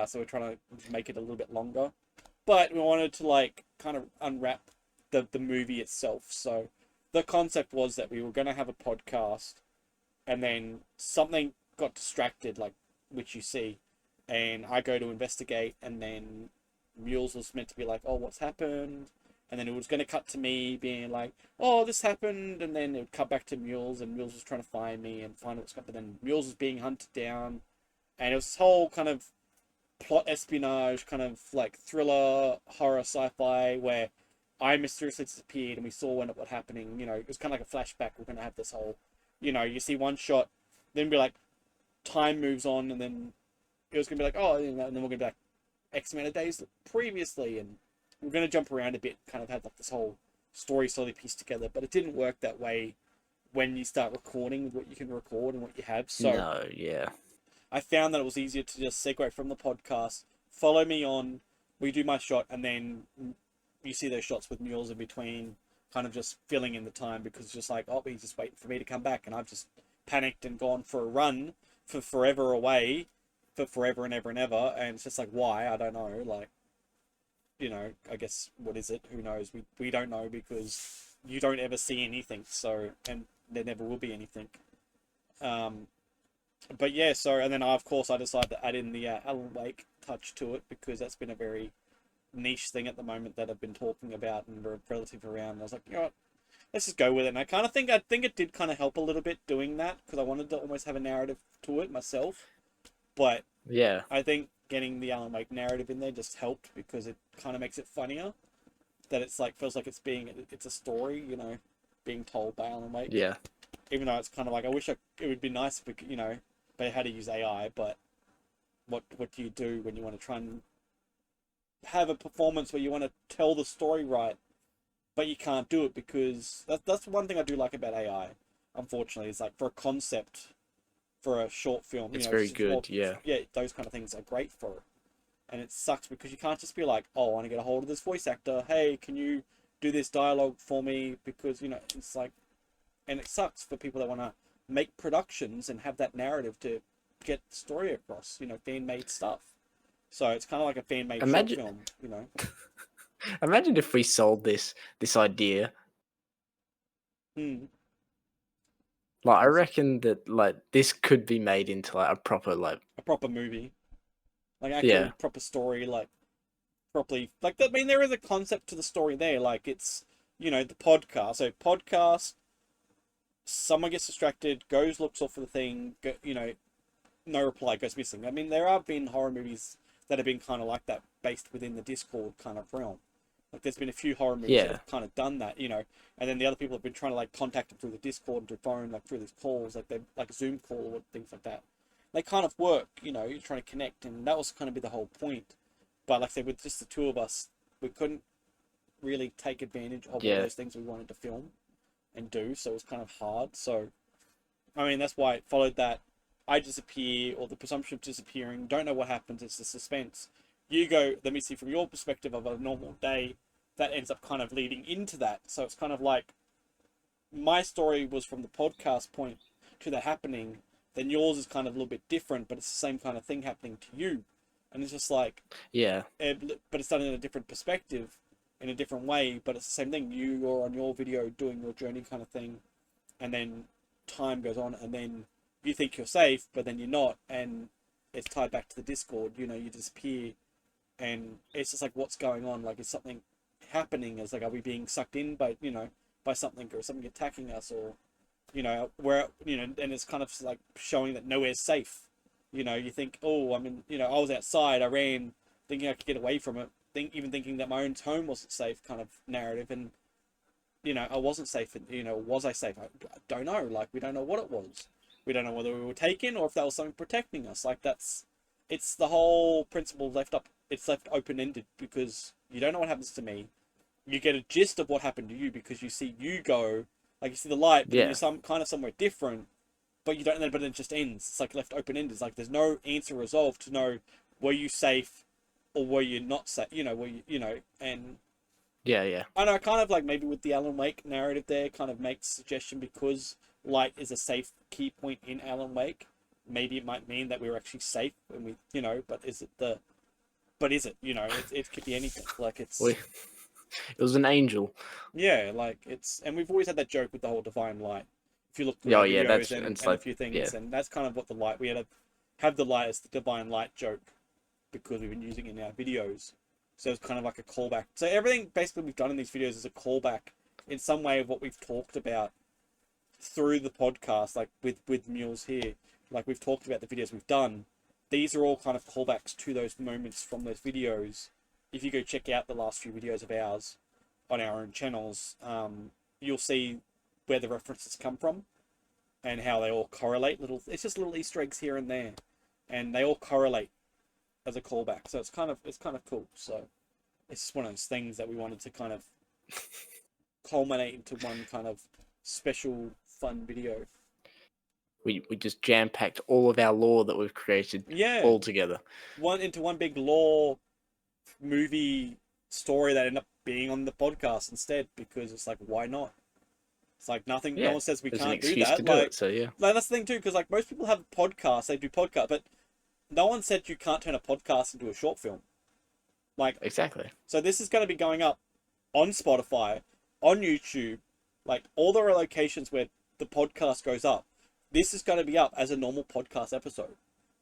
so we're trying to make it a little bit longer. But we wanted to like kind of unwrap the movie itself. So the concept was that we were going to have a podcast, and then something got distracted, like which you see, and I go to investigate, and then Mules was meant to be like, "Oh, what's happened?" And then it was going to cut to me being like, "Oh, this happened," and then it would cut back to Mules, and Mules was trying to find me and find what's happened. Then Mules was being hunted down, and it was this whole kind of plot espionage, kind of like thriller, horror, sci-fi, where I mysteriously disappeared and we saw when it was happening. You know, it was kind of like a flashback. We're going to have this whole, you know, you see one shot, then be like, time moves on, and then it was going to be like, oh, you know, and then we're going to be like, X amount of days previously, and we're going to jump around a bit, kind of have like this whole story slowly pieced together, but it didn't work that way when you start recording with what you can record and what you have. So no, yeah. I found that it was easier to just segue from the podcast, follow me on, we do my shot, and then you see those shots with Mules in between, kind of just filling in the time, because it's just like, oh, he's just waiting for me to come back, and I've just panicked and gone for a run for forever away, for forever and ever and ever, and it's just like, why? I don't know, like, you know, I guess, what is it? Who knows? We don't know, because you don't ever see anything, so, and there never will be anything. But yeah, so, and then of course I decided to add in the Alan Wake touch to it, because that's been a very niche thing at the moment that I've been talking about and relative around. And I was like, you know what, let's just go with it. And I think it did kind of help a little bit doing that, because I wanted to almost have a narrative to it myself. But Yeah. I think getting the Alan Wake narrative in there just helped, because it kind of makes it funnier. That it's like, feels like it's a story, you know, being told by Alan Wake. Yeah. Even though it's kind of like, it would be nice if we could, you know, they had to use AI, but what do you do when you want to try and have a performance where you want to tell the story right, but you can't do it, because that's one thing I do like about AI, unfortunately, is like for a concept, for a short film, It's you know, very just good, yeah. Yeah, those kind of things are great for it. And it sucks because you can't just be like, oh, I want to get a hold of this voice actor, hey, can you do this dialogue for me, because, you know, it's like, and it sucks for people that want to make productions and have that narrative to get the story across, you know, fan-made stuff. So it's kind of like a fan-made short film, you know. Imagine if we sold this idea. Like, I reckon that, like, this could be made into, like, a proper movie, like actual proper story, like properly, like, I mean, there is a concept to the story there, like, it's, you know, the podcast. So podcast, someone gets distracted, goes, looks off for the thing, you know, no reply, goes missing. I mean, there have been horror movies that have been kind of like that, based within the Discord kind of realm. Like, there's been a few horror movies that have kind of done that, you know, and then the other people have been trying to, like, contact them through the Discord and through phone, like, through these calls, like, they like a Zoom call or things like that. They kind of work, you know, you're trying to connect, and that was kind of be the whole point. But, like I said, with just the two of us, we couldn't really take advantage of all those things we wanted to film and do, so it was kind of hard. So, I mean, that's why it followed that I disappear, or the presumption of disappearing, don't know what happens, it's the suspense. You go, let me see from your perspective of a normal day, that ends up kind of leading into that. So it's kind of like, my story was from the podcast point to that happening, then yours is kind of a little bit different, but it's the same kind of thing happening to you. And it's just like, but it's done in a different perspective, in a different way, but it's the same thing. You're on your video doing your journey kind of thing, and then time goes on, and then you think you're safe, but then you're not, and it's tied back to the Discord, you know, you disappear, and it's just like, what's going on? Like, is something happening? Is like, are we being sucked in by, you know, by something, or something attacking us, or, you know, where, you know, and it's kind of like showing that nowhere's safe. You know, you think, oh, I mean, you know, I was outside, I ran, thinking I could get away from it, even thinking that my own home wasn't safe, kind of narrative, and, you know, I wasn't safe, you know, was I safe? I don't know, like, we don't know what it was. We don't know whether we were taken, or if that was something protecting us. Like, it's the whole principle it's left open-ended, because you don't know what happens to me. You get a gist of what happened to you, because you see you go, Like you see the light, but Yeah. you're somewhere different, but you don't know. But it just ends. It's like left open ended. It's like there's no answer resolved to know were you safe or were you not safe. You know, and Yeah. I know kind of like maybe with the Alan Wake narrative there, kind of makes suggestion because light is a safe key point in Alan Wake. Maybe it might mean that we were actually safe when we, but is it it could be anything. Like it's. It was an angel. Yeah, like and we've always had that joke with the whole divine light. If you look through Oh, our yeah, videos and it's and a like, few things, yeah. and that's kind of what the light we had to have the light as the divine light joke because we've been using it in our videos. So it's kind of like a callback. So everything basically we've done in these videos is a callback in some way of what we've talked about through the podcast, like with Mules here. Like we've talked about the videos we've done. These are all kind of callbacks to those moments from those videos. If you go check out the last few videos of ours on our own channels, you'll see where the references come from and how they all correlate. It's just little Easter eggs here and there, and they all correlate as a callback. So it's kind of cool. So it's just one of those things that we wanted to kind of culminate into one kind of special fun video. We just jam packed all of our lore that we've created all together. Into one big lore movie story that ended up being on the podcast instead, because it's like, why not? It's like nothing. Yeah, no one says we there's can't an excuse do that. to do it, so yeah. Like that's the thing too, because like most people have podcasts, they do podcasts, but no one said you can't turn a podcast into a short film. Like Exactly. So this is going to be going up on Spotify, on YouTube, like all the locations where the podcast goes up. This is going to be up as a normal podcast episode,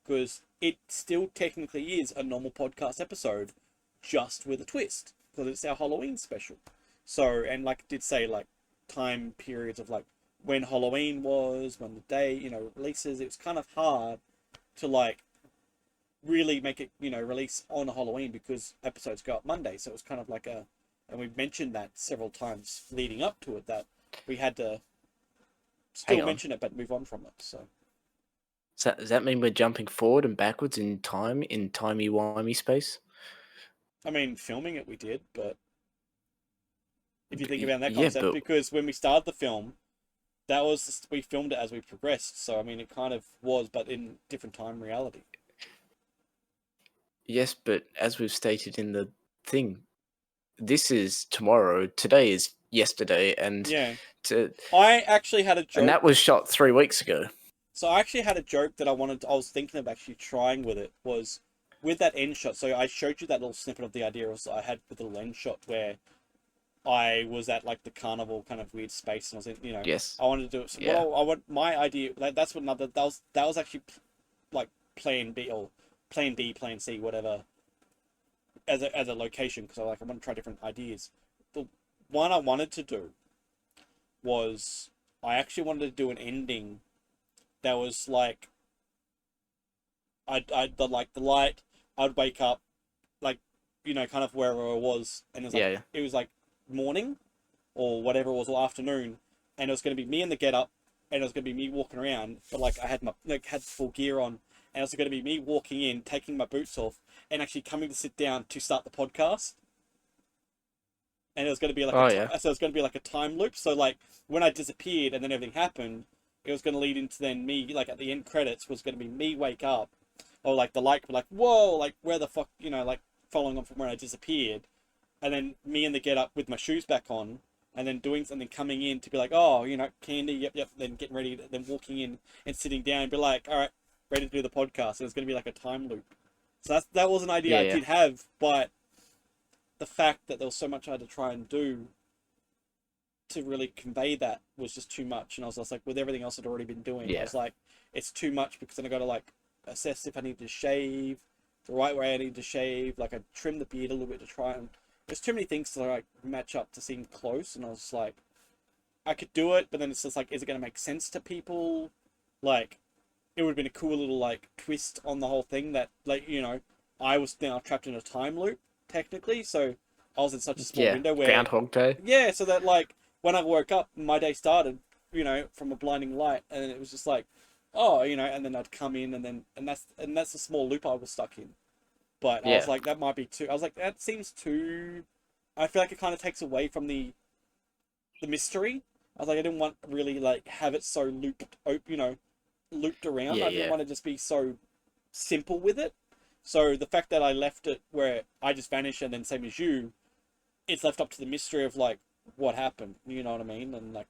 because it still technically is a normal podcast episode, just with a twist, because it's our Halloween special. So, and like I did say, like time periods of like when Halloween was, when the day, releases, it's kind of hard to like really make it, release on a Halloween because episodes go up Monday. So it was kind of like and we've mentioned that several times leading up to it, that we had to still mention it but move on from it. So Does that mean we're jumping forward and backwards in time, in timey-wimey space? I mean, filming it we did, but if you think Y- about that yeah, concept, but- because when we started the film, we filmed it as we progressed. So I mean, it kind of was, but in different time reality. Yes, but as we've stated in the thing, this is tomorrow, today is yesterday, and Yeah, to, I actually had a joke. and that was shot 3 weeks ago. So I actually had a joke that I was thinking of actually trying with it, was with that end shot. So I showed you that little snippet of the idea I had with the little end shot where I was at like the carnival kind of weird space, and I was in, Yes. I wanted to do it. So Yeah. I want my idea. That's what that was actually like plan B or plan B, plan C, whatever, as a location, because I want to try different ideas. The one I wanted to do was I actually wanted to do an ending that was like the light. I'd wake up, like kind of wherever I was, and it was like it was like morning or whatever it was, or afternoon, and it was going to be me in the get up, and it was going to be me walking around, but like I had had full gear on, and it was going to be me walking in, taking my boots off, and actually coming to sit down to start the podcast. And it was going to be like so it was going to be like a time loop. So like when I disappeared and then everything happened, it was going to lead into then me, like at the end credits was going to be me wake up, or like the light be like, whoa, like where the fuck, like following on from where I disappeared, and then me in the get up with my shoes back on, and then doing something, coming in to be like, oh, candy, yep, then getting ready, then walking in and sitting down and be like, all right, ready to do the podcast. And it's going to be like a time loop. So that was an idea I did have, but the fact that there was so much I had to try and do to really convey that was just too much. And I was just like, with everything else I'd already been doing, I was like, it's too much, because then I got to like assess if I need to shave the right way I need to shave. Like I trimmed the beard a little bit to try and, there's too many things to like match up to seem close. And I was like, I could do it, but then it's just like, is it going to make sense to people? Like, it would have been a cool little like twist on the whole thing that like, I was now trapped in a time loop technically, so I was in such a small window where Groundhog Day. Yeah, so that like when I woke up, my day started, from a blinding light, and it was just like, oh, and then I'd come in, and that's a small loop I was stuck in. But I was like, that might be too. I was like, that seems too. I feel like it kind of takes away from the mystery. I was like, I didn't want really like have it so looped around. Yeah, I didn't yeah. want to just be so simple with it. So the fact that I left it where I just vanish and then same as you, it's left up to the mystery of like what happened. You know what I mean? And like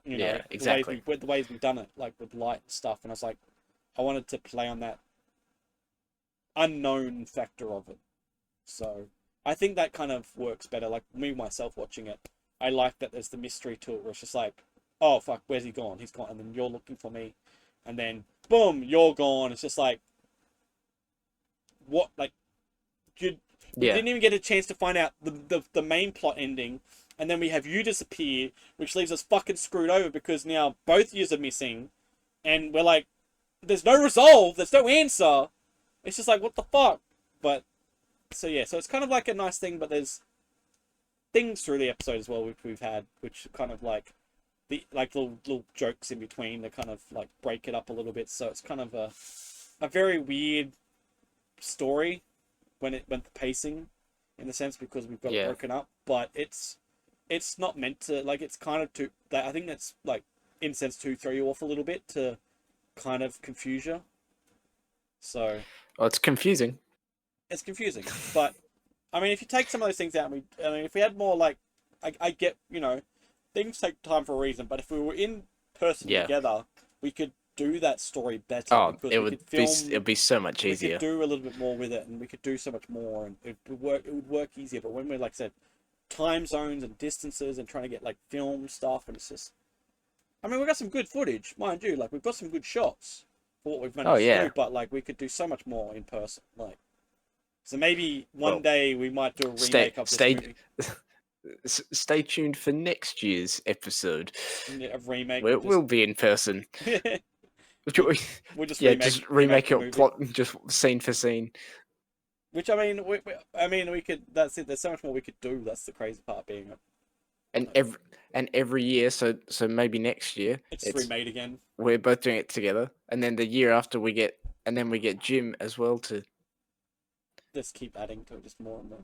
Yeah, exactly. the ways we've done it, like with light and stuff. And I was like, I wanted to play on that unknown factor of it. So I think that kind of works better. Like me myself watching it, I like that there's the mystery to it where it's just like, oh fuck, where's he gone? He's gone, and then you're looking for me, and then boom, you're gone. It's just like, what? Like, we Yeah. didn't even get a chance to find out the main plot ending, and then we have you disappear, which leaves us fucking screwed over because now both yous are missing, and we're like, there's no resolve, there's no answer. It's just like, what the fuck? But so yeah, so it's kind of like a nice thing, but there's things through the episode as well which we've had, which kind of like the like little jokes in between that kind of like break it up a little bit. So it's kind of a very weird story when it went the pacing in the sense because we've got it broken up, but it's not meant to like it's kind of too. I think that's like in a sense to throw you off a little bit to kind of confuse you. So Well, it's confusing. it's confusing, but I mean, if you take some of those things out, if we had more like, I get, things take time for a reason, but if we were in person together, we could do that story better. Oh, because it we would could film, it'd be so much we easier. could do a little bit more with it, and we could do so much more, and it would work easier. But when we're like I said, time zones and distances and trying to get like film stuff, and it's just, I mean, we've got some good footage, mind you. Like we've got some good shots for what we've managed to do, but like we could do so much more in person, like. So maybe one day we might do a remake of this movie. Stay tuned for next year's episode. A remake. We'll be in person. We'll just just remake the it plot just scene for scene. Which I mean, we could. That's it. There's so much more we could do. That's the crazy part being it. And every year, so maybe next year it's remade again. We're both doing it together, and then the year after we get Jim as well to. Just keep adding to it, just more and more.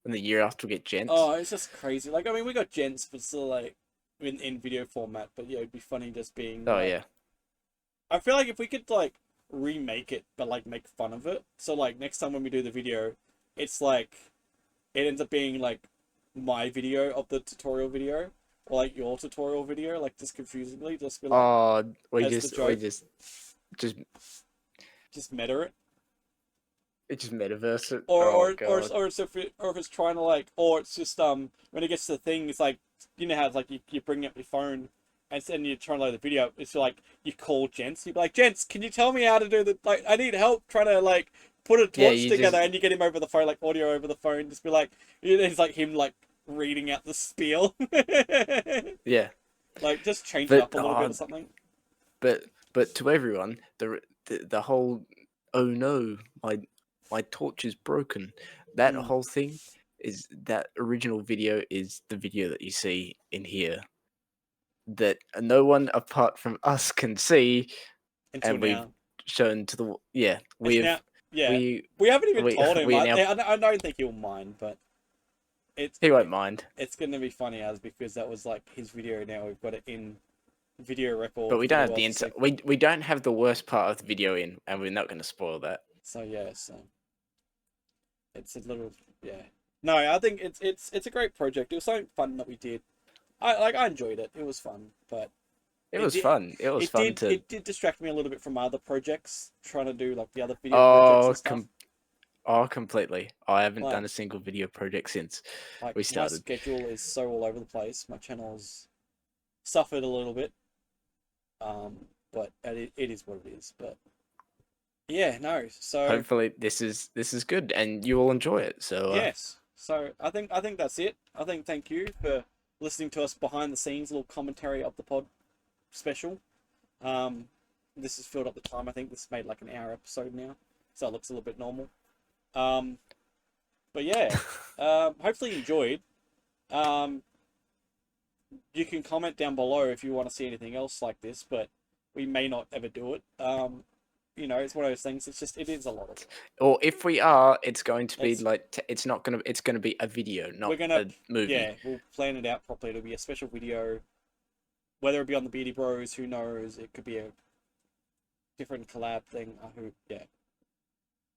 And the year after we get Gents. Oh, it's just crazy. Like, I mean, we got Gents, but still, like, in video format. But, yeah, it'd be funny just being... Oh, like, yeah. I feel like if we could, like, remake it, but, like, make fun of it. So, like, next time when we do the video, it's, like... It ends up being, like, my video of the tutorial video. Or, like, your tutorial video. Like, just confusingly. Just be like... Oh, we just meta it. It just metaverse it. Or if it's trying to like, or it's just when it gets to the thing, it's like, you know how it's like you bring up your phone and then you're trying to load the video. It's like you call Gents, you'd be like, Gents, can you tell me how to do the like? I need help trying to like put a torch together, and you get him over the phone, like audio over the phone. Just be like, it's like him like reading out the spiel. Yeah. Like just change it up a little bit or something. But to everyone, the whole oh no, my torch is broken. That whole thing is that original video is the video that you see in here that no one apart from us can see. Until and we've now. shown to the we haven't even told him. I don't think he'll mind, but he won't mind. It's gonna be funny because that was like his video. Now we've got it in video record. But we don't have the we don't have the worst part of the video in, and we're not going to spoil that. So yeah, it's a little No, I think it's a great project. It was something fun that we did. I enjoyed it. It was fun, but it was fun. It did distract me a little bit from my other projects, trying to do like the other video projects and stuff. Completely. I haven't done a single video project since we started. My schedule is so all over the place. My channel's suffered a little bit. But it is what it is. But yeah, no. So hopefully this is good and you will enjoy it. So yes. So I think that's it. Thank you for listening to us behind the scenes, little commentary of the pod special. This has filled up the time. I think this made like an hour episode now, so it looks a little bit normal. But yeah, hopefully you enjoyed. You can comment down below if you want to see anything else like this, but we may not ever do it. you know, it's one of those things. It's just, it is a lot of. Or if we are, it's going to be It's- like it's not gonna. It's gonna be a video, not We're gonna, a movie. yeah, we'll plan it out properly. It'll be a special video, whether it be on the Beardy Bros, who knows? It could be a different collab thing. Yeah,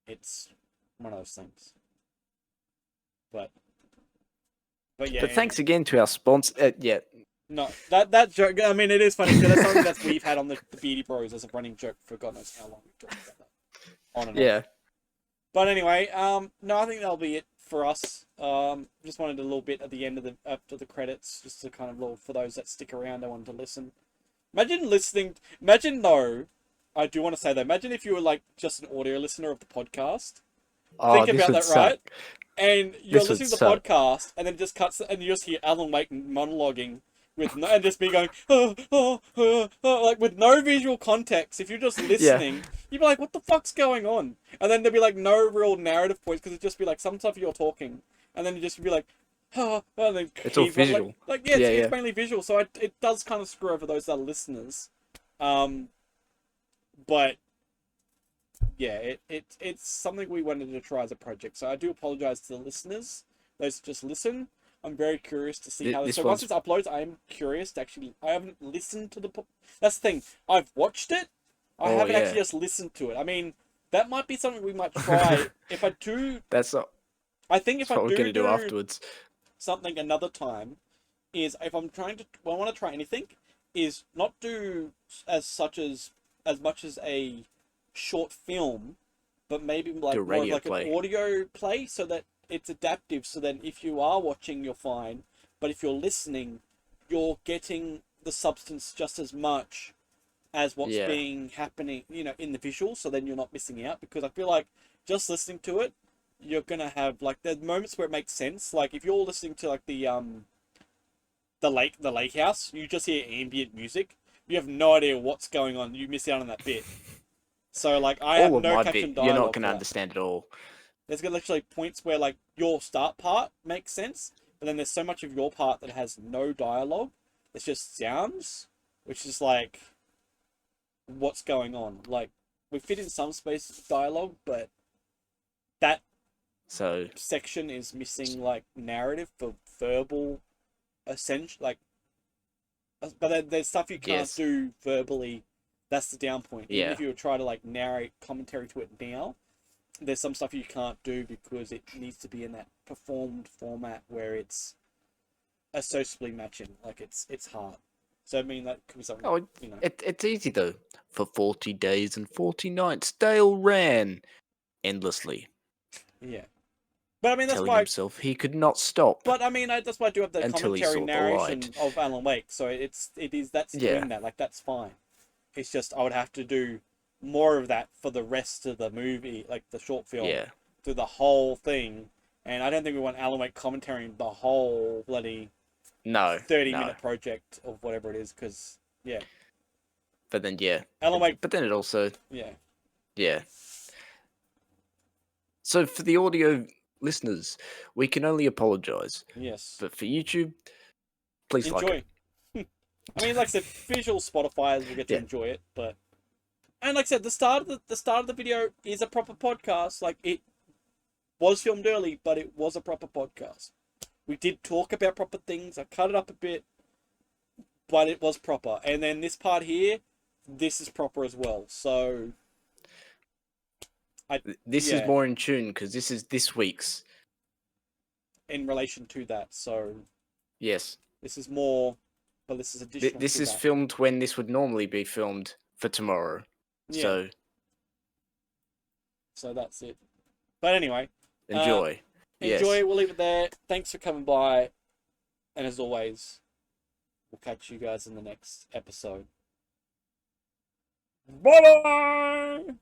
it's one of those things. But yeah. But thanks again to our sponsor. Yeah, No, that joke. I mean, it is funny because that's something that we've had on the Beardy Bros as a running joke for God knows how long. We've talked about that. On and on. yeah. But anyway, no, I think that'll be it for us. Just wanted a little bit at the end of the after the credits, just to kind of little for those that stick around. I wanted to listen. Imagine listening. Imagine though. I do want to say though. Imagine if you were like just an audio listener of the podcast. Oh, Think this about would that, suck. right? And you're This would listening to the suck. podcast, and then it just cuts, and you just hear Alan Wake monologuing with no, and just me going, like with no visual context. If you're just listening, you'd be like, "What the fuck's going on?" And then there'd be like no real narrative points because it'd just be like some stuff you're talking, and then you just be like, and then It's all he's visual. Like yeah, Yeah, it's yeah. mainly visual, so it does kind of screw over those that are listeners. But yeah, it's something we wanted to try as a project. So I do apologize to the listeners, those that just listen. I'm very curious to see how This So once one's- it's uploads, I am curious to actually. I haven't listened to the. That's the thing. I've watched it. I Oh, haven't yeah. actually just listened to it. I mean, that might be something we might try if I do. That's not. I think if That's what I we're do gonna do afterwards. something another time, is if I'm trying to. When I want to try anything, is not do as much as a short film, but maybe like Do a more of radio like play. an audio play, so that it's adaptive. So then, if you are watching, you're fine, but if you're listening, you're getting the substance just as much as what's Yeah. being happening, you know, in the visual. So then you're not missing out, because I feel like just listening to it, you're gonna have like the moments where it makes sense. Like if you're listening to like the lake house, you just hear ambient music. You have no idea what's going on. You miss out on that bit. So like I have All of no my caption bit, dialogue. you're not for gonna that. understand at all. There's gonna literally points where like your start part makes sense, but then there's so much of your part that has no dialogue. It's just sounds, which is like, what's going on? Like we fit in some space of dialogue, but that So section is missing like narrative for verbal, essential like. But then there's stuff you can't Yes. do verbally. That's the down point. Even Yeah. if you try to like narrate commentary to it now, there's some stuff you can't do because it needs to be in that performed format where it's associably matching. Like it's hard. So I mean that could be something. Oh, you know. it's easy though. For 40 days and 40 nights, Dale ran endlessly, Yeah. But I mean that's telling why. himself he could not stop. But I mean that's why I do have the Until he commentary saw the narration light. of Alan Wake. So that's Yeah. doing that. Like that's fine. It's just I would have to do more of that for the rest of the movie, like the short film. Yeah. Through the whole thing, and I don't think we want Alan Wake commentating the whole bloody No. 30-minute project of whatever it is, because yeah, But then yeah. Alan Wake, But then it also yeah, yeah. So for the audio listeners, we can only apologize. yes, But for YouTube, please like it. enjoy. I mean, like I said, visual Spotify will get to Yeah. enjoy it, but and like I said, the start of the video is a proper podcast. Like it was filmed early, but it was a proper podcast. We did talk about proper things. I cut it up a bit, but it was proper. And then this part here, this is proper as well. So, This yeah. is more in tune because this is this week's. in relation to that, so Yes. this is more, but this is additional. This to is that. filmed when this would normally be filmed for tomorrow. Yeah. So So that's it. But anyway, enjoy. Yes. enjoy. We'll leave it there. Thanks for coming by, and as always, we'll catch you guys in the next episode. Bye bye.